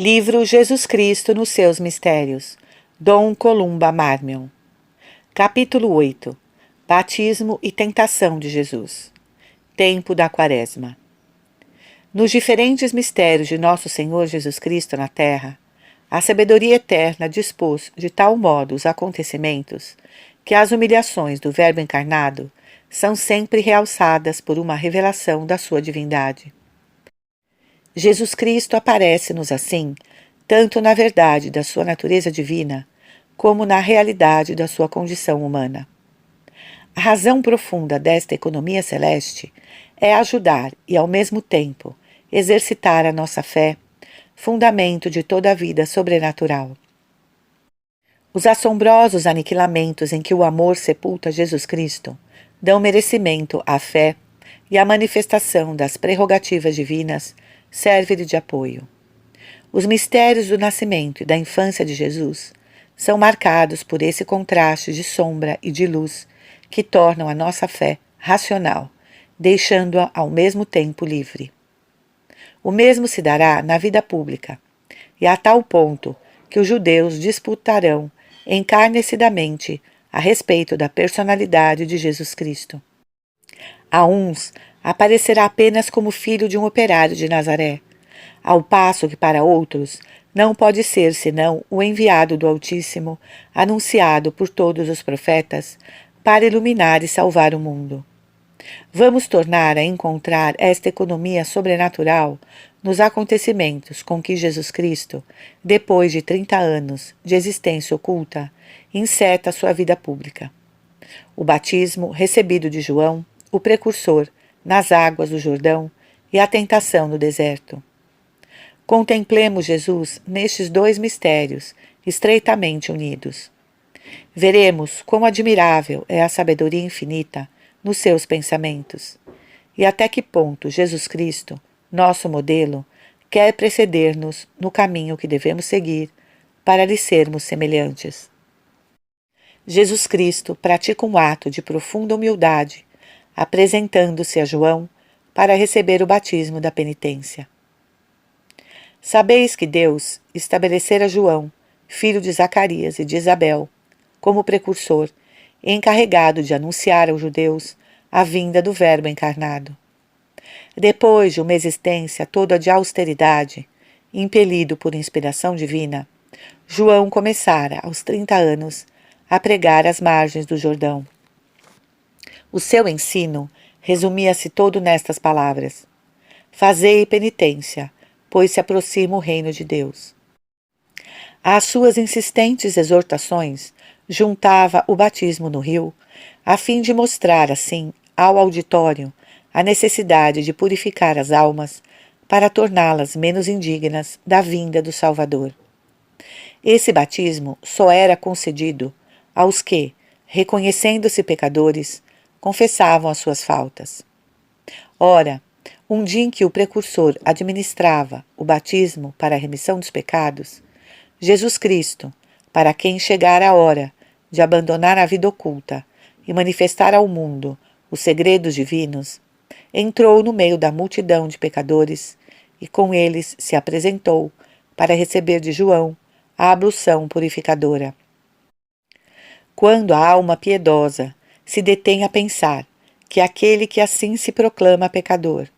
Livro Jesus Cristo nos seus mistérios, Dom Columba Marmion. Capítulo 8. Batismo e tentação de Jesus. Tempo da Quaresma. Nos diferentes mistérios de nosso Senhor Jesus Cristo na terra, a sabedoria eterna dispôs de tal modo os acontecimentos que as humilhações do Verbo encarnado são sempre realçadas por uma revelação da sua divindade. Jesus Cristo aparece-nos assim, tanto na verdade da sua natureza divina, como na realidade da sua condição humana. A razão profunda desta economia celeste é ajudar e, ao mesmo tempo, exercitar a nossa fé, fundamento de toda a vida sobrenatural. Os assombrosos aniquilamentos em que o amor sepulta Jesus Cristo dão merecimento à fé e a manifestação das prerrogativas divinas serve-lhe de apoio. Os mistérios do nascimento e da infância de Jesus são marcados por esse contraste de sombra e de luz que tornam a nossa fé racional, deixando-a ao mesmo tempo livre. O mesmo se dará na vida pública, e a tal ponto que os judeus disputarão encarnecidamente a respeito da personalidade de Jesus Cristo. A uns aparecerá apenas como filho de um operário de Nazaré, ao passo que para outros não pode ser senão o enviado do Altíssimo, anunciado por todos os profetas, para iluminar e salvar o mundo. Vamos tornar a encontrar esta economia sobrenatural nos acontecimentos com que Jesus Cristo, depois de 30 anos de existência oculta, enceta sua vida pública. O batismo recebido de João, o precursor, nas águas do Jordão e a tentação no deserto. Contemplemos Jesus nestes dois mistérios estreitamente unidos. Veremos quão admirável é a sabedoria infinita nos seus pensamentos e até que ponto Jesus Cristo, nosso modelo, quer preceder-nos no caminho que devemos seguir para lhe sermos semelhantes. Jesus Cristo pratica um ato de profunda humildade, apresentando-se a João para receber o batismo da penitência. Sabeis que Deus estabelecera João, filho de Zacarias e de Isabel, como precursor, encarregado de anunciar aos judeus a vinda do Verbo encarnado. Depois de uma existência toda de austeridade, impelido por inspiração divina, João começara, aos 30 anos, a pregar às margens do Jordão. O seu ensino resumia-se todo nestas palavras: fazei penitência, pois se aproxima o reino de Deus. Às suas insistentes exortações, juntava o batismo no rio, a fim de mostrar, assim, ao auditório a necessidade de purificar as almas para torná-las menos indignas da vinda do Salvador. Esse batismo só era concedido aos que, reconhecendo-se pecadores, confessavam as suas faltas. Ora, um dia em que o precursor administrava o batismo para a remissão dos pecados, Jesus Cristo, para quem chegara a hora de abandonar a vida oculta e manifestar ao mundo os segredos divinos, entrou no meio da multidão de pecadores e com eles se apresentou para receber de João a ablução purificadora. Quando a alma piedosa se detém a pensar que aquele que assim se proclama pecador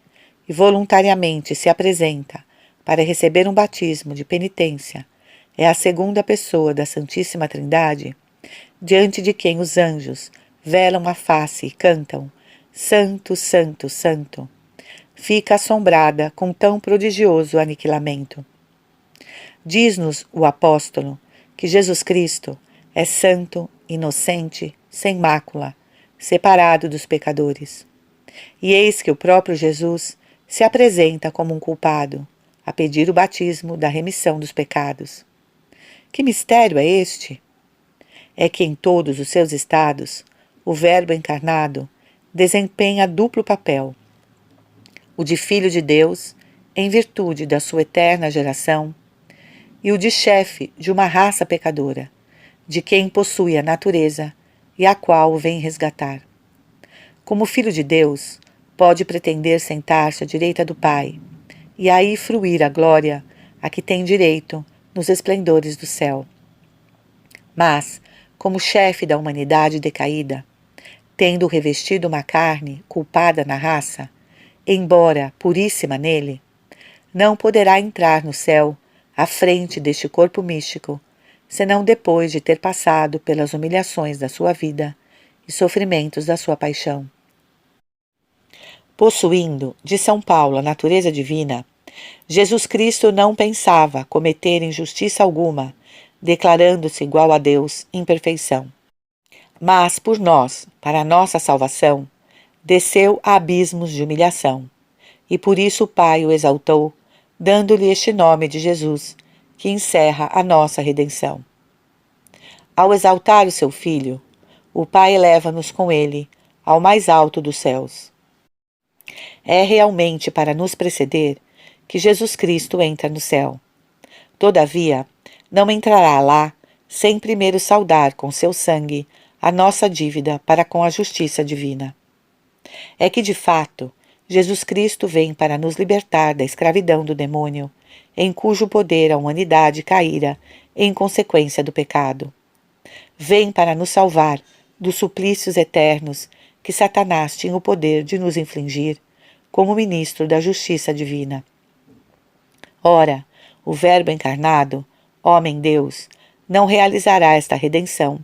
e voluntariamente se apresenta para receber um batismo de penitência é a segunda pessoa da Santíssima Trindade, diante de quem os anjos velam a face e cantam Santo, Santo, Santo, fica assombrada com tão prodigioso aniquilamento. Diz-nos o apóstolo que Jesus Cristo é santo, inocente, sem mácula, separado dos pecadores. E eis que o próprio Jesus se apresenta como um culpado, a pedir o batismo da remissão dos pecados. Que mistério é este? É que em todos os seus estados, o Verbo encarnado desempenha duplo papel: o de Filho de Deus, em virtude da sua eterna geração, e o de chefe de uma raça pecadora, de quem possui a natureza e a qual vem resgatar. Como Filho de Deus, pode pretender sentar-se à direita do Pai, e aí fruir a glória a que tem direito nos esplendores do céu. Mas, como chefe da humanidade decaída, tendo revestido uma carne culpada na raça, embora puríssima nele, não poderá entrar no céu à frente deste corpo místico, senão depois de ter passado pelas humilhações da sua vida e sofrimentos da sua paixão. Possuindo, de São Paulo, a natureza divina, Jesus Cristo não pensava cometer injustiça alguma, declarando-se igual a Deus em perfeição. Mas por nós, para a nossa salvação, desceu a abismos de humilhação, e por isso o Pai o exaltou, dando-lhe este nome de Jesus, que encerra a nossa redenção. Ao exaltar o seu Filho, o Pai eleva-nos com ele ao mais alto dos céus. É realmente para nos preceder que Jesus Cristo entra no céu. Todavia, não entrará lá sem primeiro saldar com seu sangue a nossa dívida para com a justiça divina. É que, de fato, Jesus Cristo vem para nos libertar da escravidão do demônio, em cujo poder a humanidade caíra em consequência do pecado. Vem para nos salvar dos suplícios eternos que Satanás tinha o poder de nos infligir, como ministro da justiça divina. Ora, o Verbo encarnado, homem-Deus, não realizará esta redenção,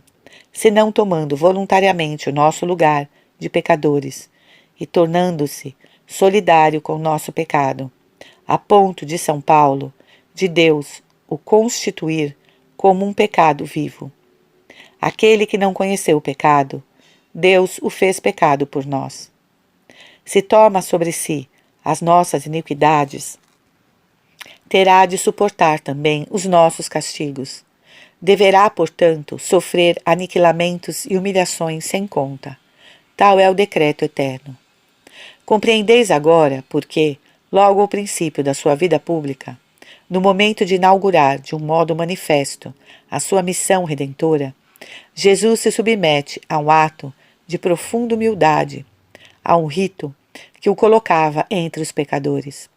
senão tomando voluntariamente o nosso lugar de pecadores e tornando-se solidário com o nosso pecado, a ponto de São Paulo, de Deus, o constituir como um pecado vivo. Aquele que não conheceu o pecado, Deus o fez pecado por nós. Se toma sobre si as nossas iniquidades, terá de suportar também os nossos castigos. Deverá, portanto, sofrer aniquilamentos e humilhações sem conta. Tal é o decreto eterno. Compreendeis agora porque, logo ao princípio da sua vida pública, no momento de inaugurar de um modo manifesto a sua missão redentora, Jesus se submete a um ato de profunda humildade, a um rito que o colocava entre os pecadores.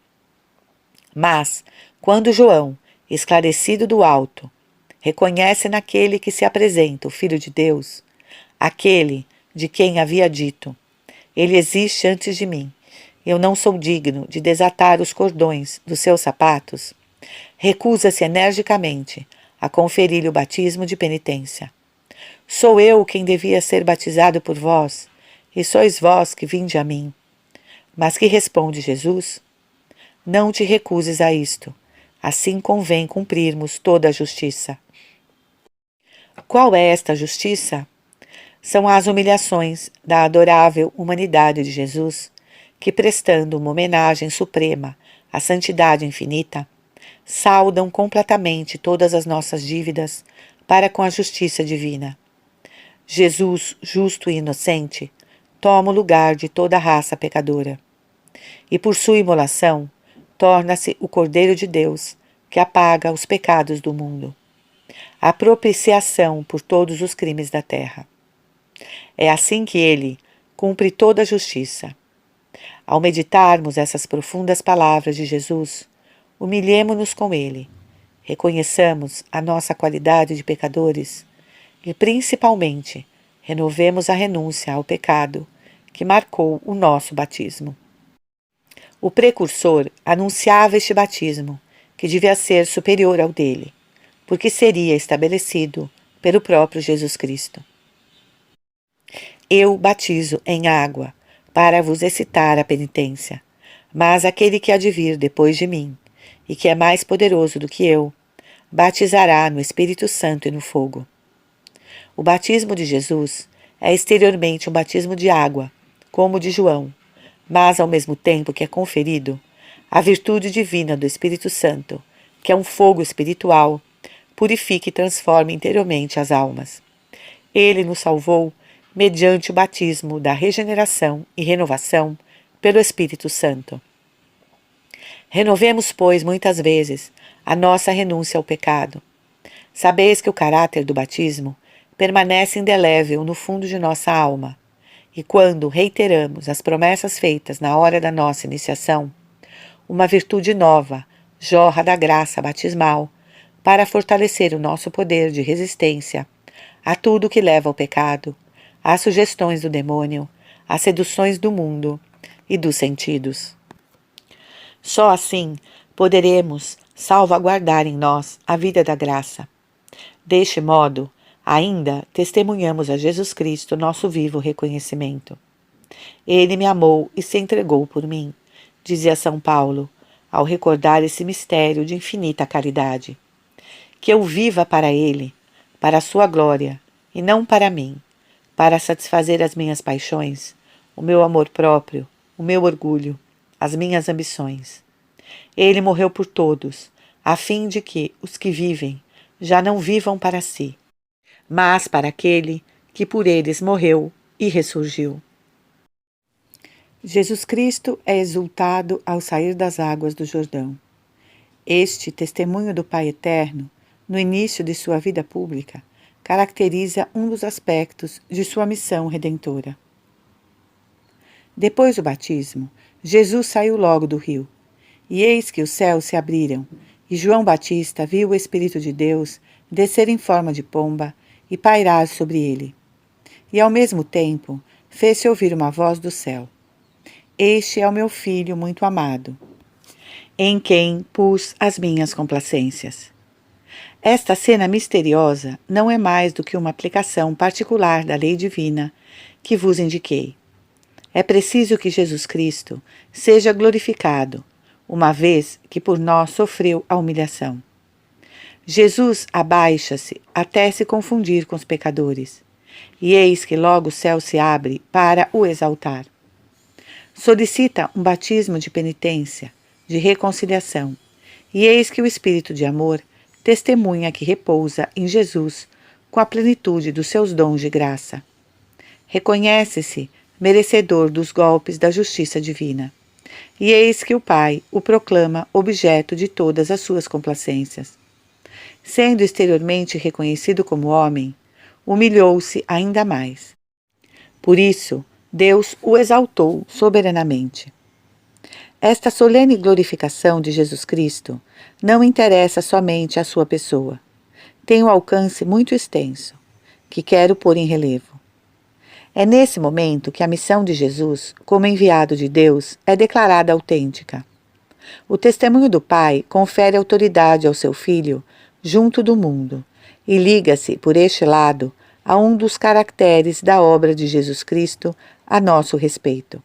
Mas, quando João, esclarecido do alto, reconhece naquele que se apresenta o Filho de Deus, aquele de quem havia dito: ele existe antes de mim, eu não sou digno de desatar os cordões dos seus sapatos, recusa-se energicamente a conferir-lhe o batismo de penitência. Sou eu quem devia ser batizado por vós, e sois vós que vinde a mim. Mas que responde Jesus? Não te recuses a isto, assim convém cumprirmos toda a justiça. Qual é esta justiça? São as humilhações da adorável humanidade de Jesus, que, prestando uma homenagem suprema à santidade infinita, saldam completamente todas as nossas dívidas para com a justiça divina. Jesus, justo e inocente, toma o lugar de toda a raça pecadora. E por sua imolação, torna-se o Cordeiro de Deus, que apaga os pecados do mundo. A propiciação por todos os crimes da terra. É assim que ele cumpre toda a justiça. Ao meditarmos essas profundas palavras de Jesus, humilhemo-nos com ele, reconheçamos a nossa qualidade de pecadores e, principalmente, renovemos a renúncia ao pecado que marcou o nosso batismo. O precursor anunciava este batismo, que devia ser superior ao dele, porque seria estabelecido pelo próprio Jesus Cristo. Eu batizo em água, para vos excitar a penitência, mas aquele que há de vir depois de mim, e que é mais poderoso do que eu, batizará no Espírito Santo e no fogo. O batismo de Jesus é exteriormente um batismo de água, como o de João, mas ao mesmo tempo que é conferido, a virtude divina do Espírito Santo, que é um fogo espiritual, purifica e transforma interiormente as almas. Ele nos salvou mediante o batismo da regeneração e renovação pelo Espírito Santo. Renovemos, pois, muitas vezes a nossa renúncia ao pecado. Sabeis que o caráter do batismo permanece indelével no fundo de nossa alma, e quando reiteramos as promessas feitas na hora da nossa iniciação, uma virtude nova jorra da graça batismal para fortalecer o nosso poder de resistência a tudo que leva ao pecado, às sugestões do demônio, às seduções do mundo e dos sentidos. Só assim poderemos salvaguardar em nós a vida da graça. Deste modo, ainda testemunhamos a Jesus Cristo nosso vivo reconhecimento. Ele me amou e se entregou por mim, dizia São Paulo, ao recordar esse mistério de infinita caridade. Que eu viva para Ele, para a sua glória, e não para mim, para satisfazer as minhas paixões, o meu amor próprio, o meu orgulho, as minhas ambições. Ele morreu por todos, a fim de que os que vivem já não vivam para si, mas para aquele que por eles morreu e ressurgiu. Jesus Cristo é exultado ao sair das águas do Jordão. Este testemunho do Pai Eterno, no início de sua vida pública, caracteriza um dos aspectos de sua missão redentora. Depois do batismo, Jesus saiu logo do rio, e eis que os céus se abriram, e João Batista viu o Espírito de Deus descer em forma de pomba e pairar sobre ele. E ao mesmo tempo fez-se ouvir uma voz do céu: Este é o meu Filho muito amado, em quem pus as minhas complacências. Esta cena misteriosa não é mais do que uma aplicação particular da lei divina que vos indiquei. É preciso que Jesus Cristo seja glorificado, uma vez que por nós sofreu a humilhação. Jesus abaixa-se até se confundir com os pecadores, e eis que logo o céu se abre para o exaltar. Solicita um batismo de penitência, de reconciliação, e eis que o Espírito de amor testemunha que repousa em Jesus com a plenitude dos seus dons de graça. Reconhece-se merecedor dos golpes da justiça divina, e eis que o Pai o proclama objeto de todas as suas complacências. Sendo exteriormente reconhecido como homem, humilhou-se ainda mais. Por isso, Deus o exaltou soberanamente. Esta solene glorificação de Jesus Cristo não interessa somente à sua pessoa. Tem um alcance muito extenso, que quero pôr em relevo. É nesse momento que a missão de Jesus, como enviado de Deus, é declarada autêntica. O testemunho do Pai confere autoridade ao seu Filho junto do mundo e liga-se, por este lado, a um dos caracteres da obra de Jesus Cristo a nosso respeito.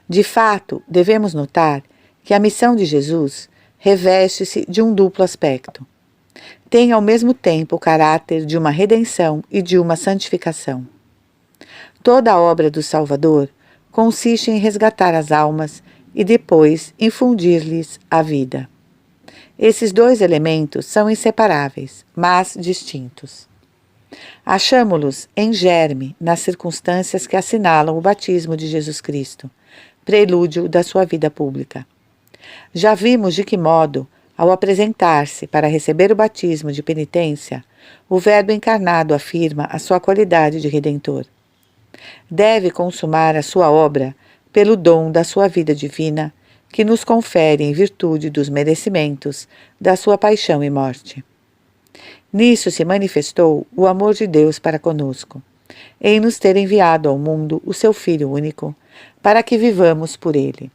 De fato, devemos notar que a missão de Jesus reveste-se de um duplo aspecto. Tem ao mesmo tempo o caráter de uma redenção e de uma santificação. Toda a obra do Salvador consiste em resgatar as almas e depois infundir-lhes a vida. Esses dois elementos são inseparáveis, mas distintos. Achamo-los em germe nas circunstâncias que assinalam o batismo de Jesus Cristo, prelúdio da sua vida pública. Já vimos de que modo, ao apresentar-se para receber o batismo de penitência, o Verbo encarnado afirma a sua qualidade de Redentor. Deve consumar a sua obra pelo dom da sua vida divina, que nos confere em virtude dos merecimentos da sua paixão e morte. Nisso se manifestou o amor de Deus para conosco, em nos ter enviado ao mundo o seu Filho único, para que vivamos por ele.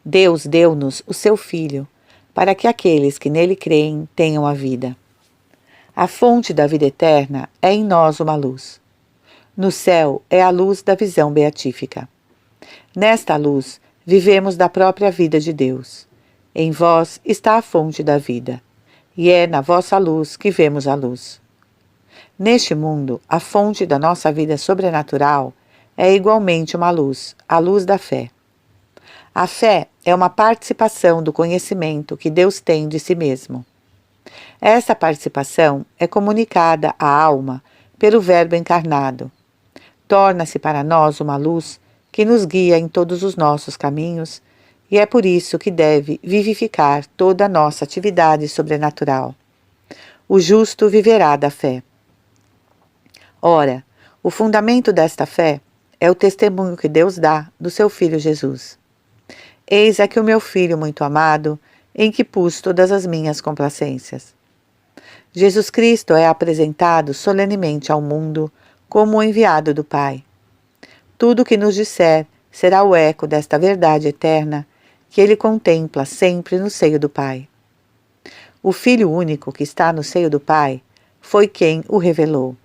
Deus deu-nos o seu Filho, para que aqueles que nele creem tenham a vida. A fonte da vida eterna é em nós uma luz. No céu é a luz da visão beatífica. Nesta luz vivemos da própria vida de Deus. Em vós está a fonte da vida, e é na vossa luz que vemos a luz. Neste mundo, a fonte da nossa vida sobrenatural é igualmente uma luz, a luz da fé. A fé é uma participação do conhecimento que Deus tem de si mesmo. Essa participação é comunicada à alma pelo Verbo encarnado. Torna-se para nós uma luz que nos guia em todos os nossos caminhos, e é por isso que deve vivificar toda a nossa atividade sobrenatural. O justo viverá da fé. Ora, o fundamento desta fé é o testemunho que Deus dá do seu Filho Jesus. Eis aqui o meu Filho muito amado, em que pus todas as minhas complacências. Jesus Cristo é apresentado solenemente ao mundo como o enviado do Pai. Tudo o que nos disser será o eco desta verdade eterna que ele contempla sempre no seio do Pai. O Filho único que está no seio do Pai foi quem o revelou.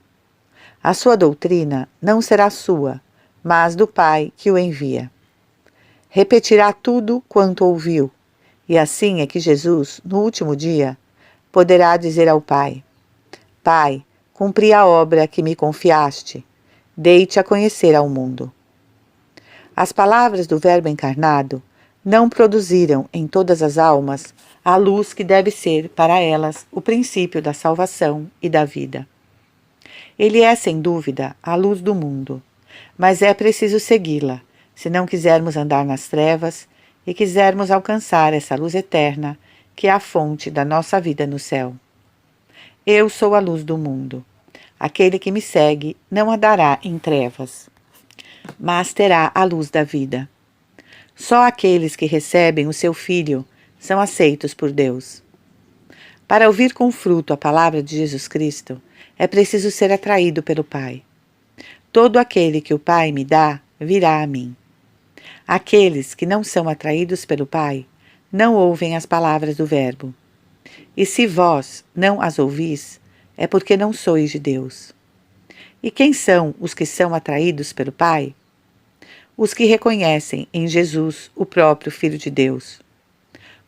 A sua doutrina não será sua, mas do Pai que o envia. Repetirá tudo quanto ouviu, e assim é que Jesus, no último dia, poderá dizer ao Pai: Pai, cumpri a obra que me confiaste, dei-te a conhecer ao mundo. As palavras do Verbo encarnado não produziram em todas as almas a luz que deve ser para elas o princípio da salvação e da vida. Ele é, sem dúvida, a luz do mundo, mas é preciso segui-la, se não quisermos andar nas trevas e quisermos alcançar essa luz eterna, que é a fonte da nossa vida no céu. Eu sou a luz do mundo. Aquele que me segue não andará em trevas, mas terá a luz da vida. Só aqueles que recebem o seu Filho são aceitos por Deus. Para ouvir com fruto a palavra de Jesus Cristo, é preciso ser atraído pelo Pai. Todo aquele que o Pai me dá, virá a mim. Aqueles que não são atraídos pelo Pai, não ouvem as palavras do Verbo. E se vós não as ouvis, é porque não sois de Deus. E quem são os que são atraídos pelo Pai? Os que reconhecem em Jesus o próprio Filho de Deus.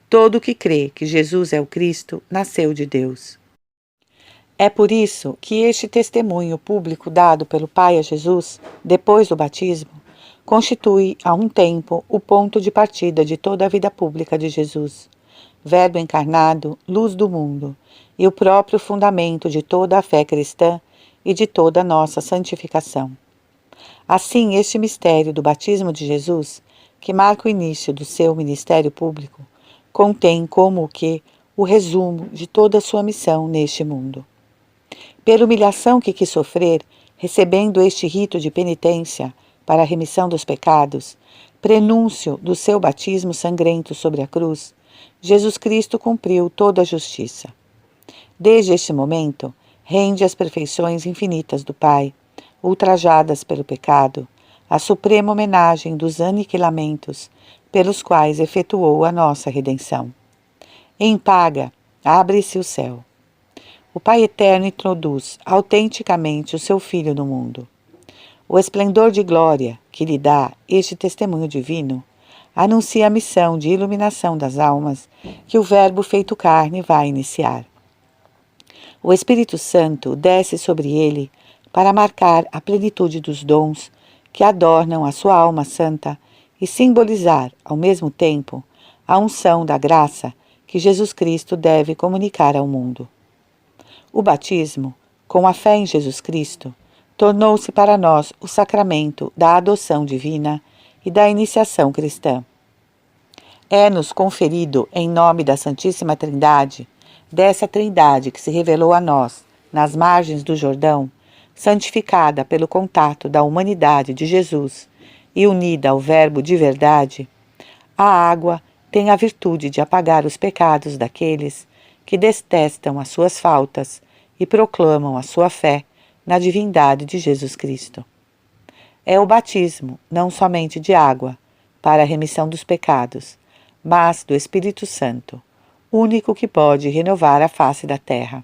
Todo o que crê que Jesus é o Cristo nasceu de Deus. É por isso que este testemunho público dado pelo Pai a Jesus, depois do batismo, constitui a um tempo o ponto de partida de toda a vida pública de Jesus, Verbo encarnado, luz do mundo, e o próprio fundamento de toda a fé cristã e de toda a nossa santificação. Assim, este mistério do batismo de Jesus, que marca o início do seu ministério público, contém como que o resumo de toda a sua missão neste mundo. Pela humilhação que quis sofrer, recebendo este rito de penitência para a remissão dos pecados, prenúncio do seu batismo sangrento sobre a cruz, Jesus Cristo cumpriu toda a justiça. Desde este momento, rende as perfeições infinitas do Pai, ultrajadas pelo pecado, a suprema homenagem dos aniquilamentos pelos quais efetuou a nossa redenção. Em paga, abre-se o céu. O Pai Eterno introduz autenticamente o seu Filho no mundo. O esplendor de glória que lhe dá este testemunho divino anuncia a missão de iluminação das almas que o Verbo feito carne vai iniciar. O Espírito Santo desce sobre ele para marcar a plenitude dos dons que adornam a sua alma santa e simbolizar, ao mesmo tempo, a unção da graça que Jesus Cristo deve comunicar ao mundo. O batismo, com a fé em Jesus Cristo, tornou-se para nós o sacramento da adoção divina e da iniciação cristã. É-nos conferido em nome da Santíssima Trindade, dessa Trindade que se revelou a nós nas margens do Jordão, santificada pelo contato da humanidade de Jesus e unida ao Verbo de verdade, a água tem a virtude de apagar os pecados daqueles que detestam as suas faltas e proclamam a sua fé na divindade de Jesus Cristo. É o batismo, não somente de água, para a remissão dos pecados, mas do Espírito Santo, único que pode renovar a face da terra.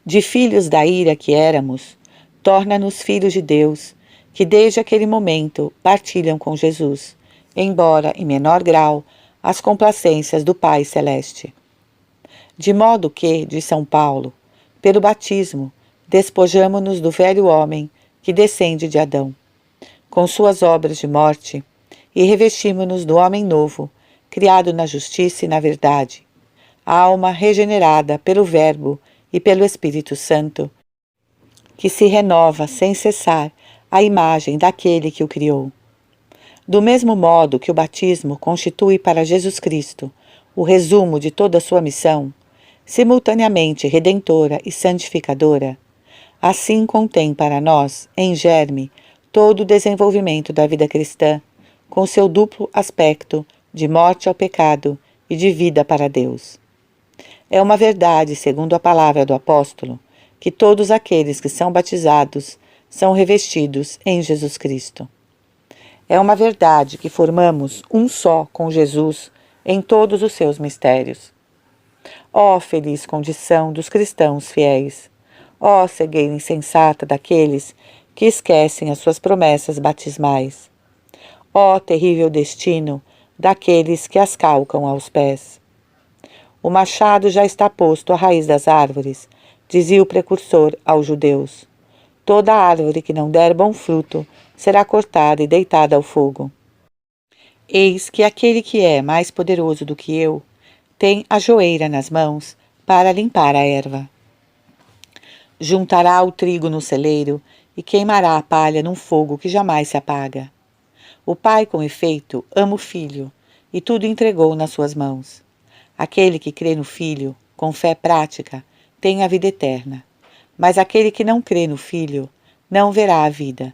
De filhos da ira que éramos, torna-nos filhos de Deus, que desde aquele momento partilham com Jesus, embora em menor grau, as complacências do Pai Celeste. De modo que, diz São Paulo, pelo batismo, despojamo-nos do velho homem que descende de Adão, com suas obras de morte, e revestimo-nos do homem novo, criado na justiça e na verdade, a alma regenerada pelo Verbo e pelo Espírito Santo, que se renova sem cessar à imagem daquele que o criou. Do mesmo modo que o batismo constitui para Jesus Cristo o resumo de toda a sua missão, simultaneamente redentora e santificadora, assim contém para nós, em germe, todo o desenvolvimento da vida cristã, com seu duplo aspecto de morte ao pecado e de vida para Deus. É uma verdade, segundo a palavra do apóstolo, que todos aqueles que são batizados são revestidos em Jesus Cristo. É uma verdade que formamos um só com Jesus em todos os seus mistérios. Ó feliz condição dos cristãos fiéis! Ó cegueira insensata daqueles que esquecem as suas promessas batismais! Ó terrível destino daqueles que as calcam aos pés! O machado já está posto à raiz das árvores, dizia o precursor aos judeus. Toda árvore que não der bom fruto será cortada e deitada ao fogo. Eis que aquele que é mais poderoso do que eu tem a joeira nas mãos para limpar a erva. Juntará o trigo no celeiro e queimará a palha num fogo que jamais se apaga. O pai, com efeito, ama o filho e tudo entregou nas suas mãos. Aquele que crê no Filho, com fé prática, tem a vida eterna. Mas aquele que não crê no Filho, não verá a vida,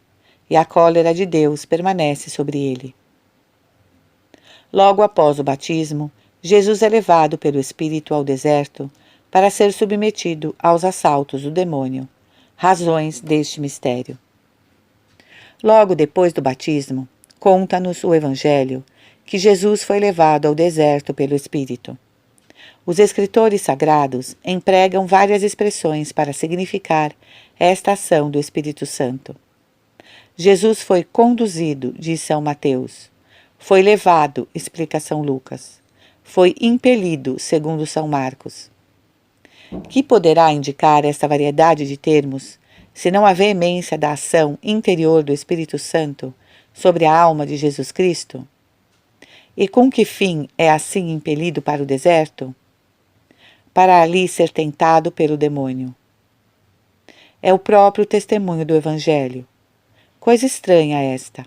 e a cólera de Deus permanece sobre ele. Logo após o batismo, Jesus é levado pelo Espírito ao deserto para ser submetido aos assaltos do demônio. Razões deste mistério. Logo depois do batismo, conta-nos o Evangelho que Jesus foi levado ao deserto pelo Espírito. Os escritores sagrados empregam várias expressões para significar esta ação do Espírito Santo. Jesus foi conduzido, diz São Mateus. Foi levado, explica São Lucas. Foi impelido, segundo São Marcos. Que poderá indicar esta variedade de termos, senão a veemência da ação interior do Espírito Santo sobre a alma de Jesus Cristo? E com que fim é assim impelido para o deserto? Para ali ser tentado pelo demônio. É o próprio testemunho do Evangelho. Coisa estranha esta.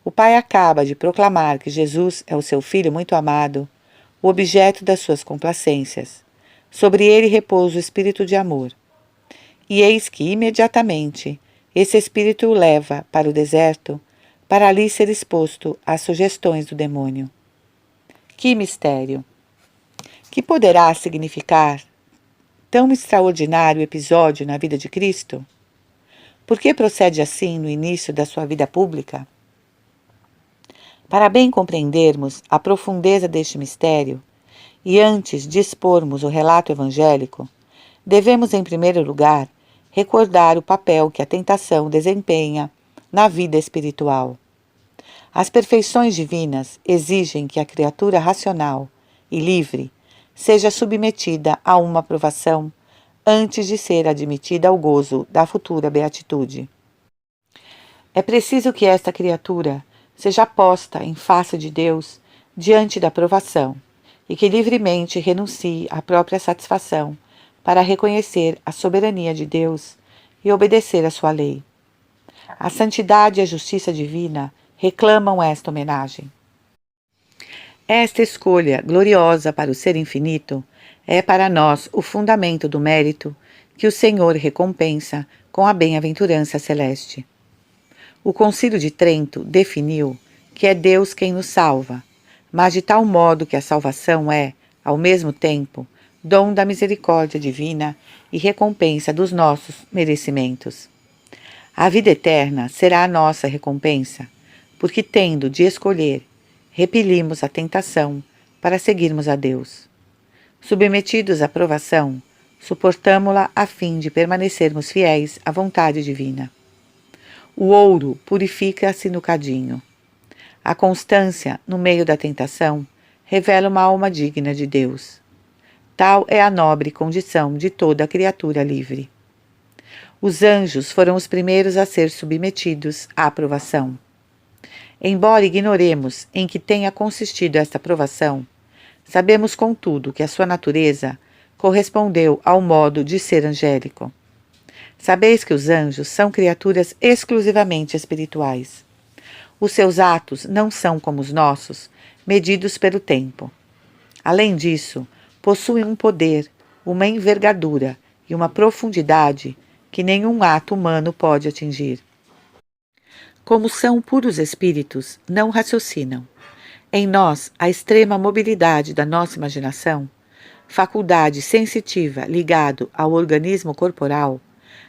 O Pai acaba de proclamar que Jesus é o seu Filho muito amado, o objeto das suas complacências. Sobre ele repousa o Espírito de amor. E eis que, imediatamente, esse Espírito o leva para o deserto, para ali ser exposto às sugestões do demônio. Que mistério! Que poderá significar tão extraordinário episódio na vida de Cristo? Por que procede assim no início da sua vida pública? Para bem compreendermos a profundeza deste mistério, e antes de expormos o relato evangélico, devemos, em primeiro lugar, recordar o papel que a tentação desempenha na vida espiritual. As perfeições divinas exigem que a criatura racional e livre seja submetida a uma provação antes de ser admitida ao gozo da futura beatitude. É preciso que esta criatura seja posta em face de Deus diante da provação e que livremente renuncie à própria satisfação para reconhecer a soberania de Deus e obedecer à sua lei. A santidade e a justiça divina reclamam esta homenagem. Esta escolha gloriosa para o Ser Infinito é para nós o fundamento do mérito que o Senhor recompensa com a bem-aventurança celeste. O Concílio de Trento definiu que é Deus quem nos salva, mas de tal modo que a salvação é, ao mesmo tempo, dom da misericórdia divina e recompensa dos nossos merecimentos. A vida eterna será a nossa recompensa, porque tendo de escolher, repelimos a tentação para seguirmos a Deus. Submetidos à provação, suportamo-la a fim de permanecermos fiéis à vontade divina. O ouro purifica-se no cadinho. A constância, no meio da tentação, revela uma alma digna de Deus. Tal é a nobre condição de toda criatura livre. Os anjos foram os primeiros a ser submetidos à provação. Embora ignoremos em que tenha consistido esta provação, sabemos, contudo, que a sua natureza correspondeu ao modo de ser angélico. Sabeis que os anjos são criaturas exclusivamente espirituais. Os seus atos não são como os nossos, medidos pelo tempo. Além disso, possuem um poder, uma envergadura e uma profundidade que nenhum ato humano pode atingir. Como são puros espíritos, não raciocinam. Em nós, a extrema mobilidade da nossa imaginação, faculdade sensitiva ligado ao organismo corporal,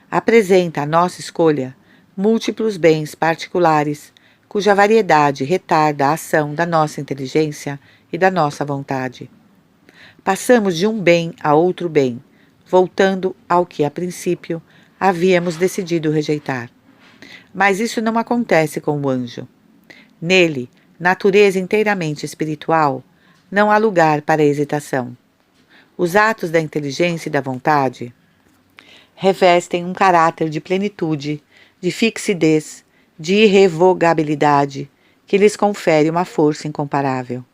apresenta à nossa escolha múltiplos bens particulares, cuja variedade retarda a ação da nossa inteligência e da nossa vontade. Passamos de um bem a outro bem, voltando ao que, a princípio, havíamos decidido rejeitar. Mas isso não acontece com o anjo. Nele, natureza inteiramente espiritual, não há lugar para hesitação. Os atos da inteligência e da vontade revestem um caráter de plenitude, de fixidez, de irrevogabilidade, que lhes confere uma força incomparável.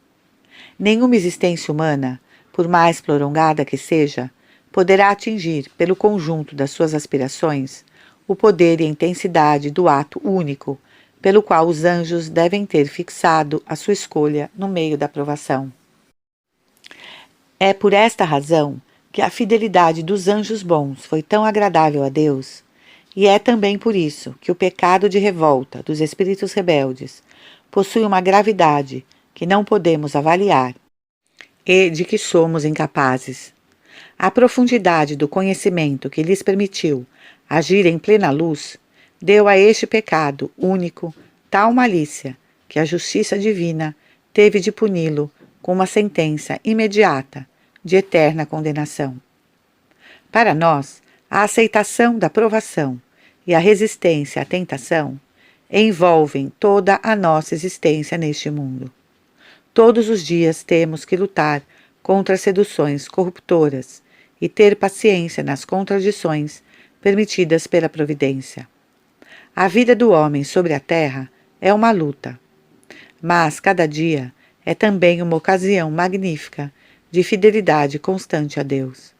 Nenhuma existência humana, por mais prolongada que seja, poderá atingir, pelo conjunto das suas aspirações, o poder e a intensidade do ato único, pelo qual os anjos devem ter fixado a sua escolha no meio da provação. É por esta razão que a fidelidade dos anjos bons foi tão agradável a Deus, e é também por isso que o pecado de revolta dos espíritos rebeldes possui uma gravidade que não podemos avaliar e de que somos incapazes. A profundidade do conhecimento que lhes permitiu agir em plena luz deu a este pecado único tal malícia que a justiça divina teve de puni-lo com uma sentença imediata de eterna condenação. Para nós, a aceitação da provação e a resistência à tentação envolvem toda a nossa existência neste mundo. Todos os dias temos que lutar contra as seduções corruptoras e ter paciência nas contradições permitidas pela providência. A vida do homem sobre a terra é uma luta, mas cada dia é também uma ocasião magnífica de fidelidade constante a Deus.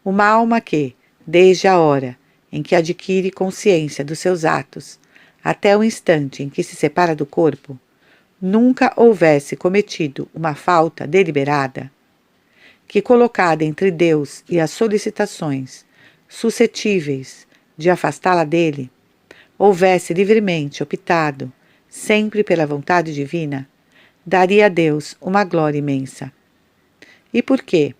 Uma alma que, desde a hora em que adquire consciência dos seus atos, até o instante em que se separa do corpo, nunca houvesse cometido uma falta deliberada, que colocada entre Deus e as solicitações suscetíveis de afastá-la dele, houvesse livremente optado sempre pela vontade divina, daria a Deus uma glória imensa. E por quê?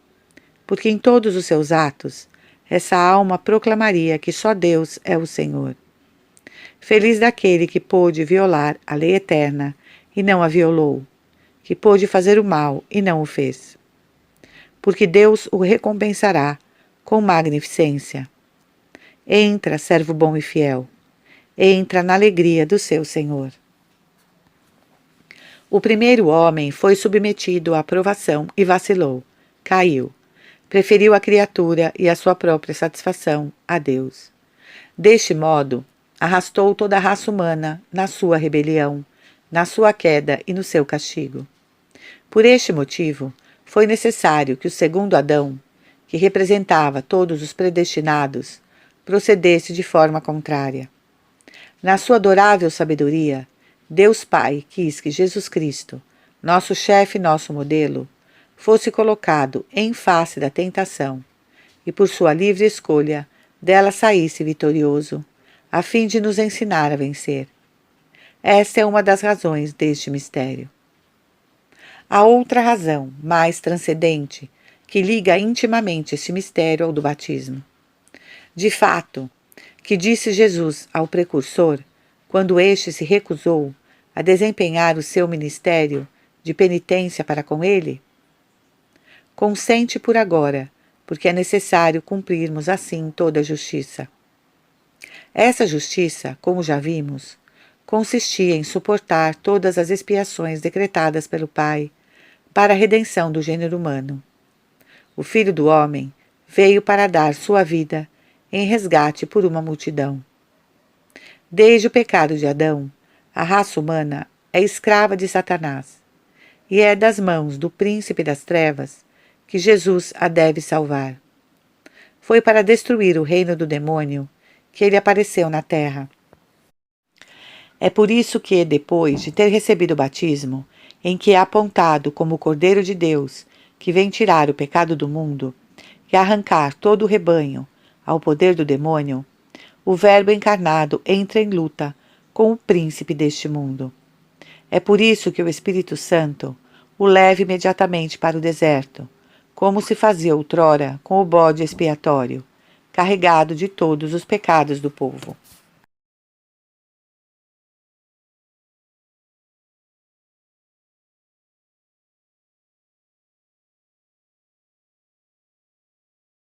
Porque em todos os seus atos, essa alma proclamaria que só Deus é o Senhor. Feliz daquele que pôde violar a lei eterna e não a violou, que pôde fazer o mal e não o fez. Porque Deus o recompensará com magnificência. Entra, servo bom e fiel, entra na alegria do seu Senhor. O primeiro homem foi submetido à provação e vacilou, caiu. Preferiu a criatura e a sua própria satisfação a Deus. Deste modo, arrastou toda a raça humana na sua rebelião, na sua queda e no seu castigo. Por este motivo, foi necessário que o segundo Adão, que representava todos os predestinados, procedesse de forma contrária. Na sua adorável sabedoria, Deus Pai quis que Jesus Cristo, nosso chefe e nosso modelo, fosse colocado em face da tentação e, por sua livre escolha, dela saísse vitorioso, a fim de nos ensinar a vencer. Esta é uma das razões deste mistério. A outra razão, mais transcendente, que liga intimamente este mistério ao do batismo. De fato, que disse Jesus ao precursor, quando este se recusou a desempenhar o seu ministério de penitência para com ele? Consente por agora, porque é necessário cumprirmos assim toda a justiça. Essa justiça, como já vimos, consistia em suportar todas as expiações decretadas pelo Pai para a redenção do gênero humano. O Filho do Homem veio para dar sua vida em resgate por uma multidão. Desde o pecado de Adão, a raça humana é escrava de Satanás, e é das mãos do príncipe das trevas que Jesus a deve salvar. Foi para destruir o reino do demônio que ele apareceu na terra. É por isso que, depois de ter recebido o batismo, em que é apontado como o Cordeiro de Deus, que vem tirar o pecado do mundo e arrancar todo o rebanho ao poder do demônio, o Verbo encarnado entra em luta com o príncipe deste mundo. É por isso que o Espírito Santo o leva imediatamente para o deserto, como se fazia outrora com o bode expiatório, carregado de todos os pecados do povo.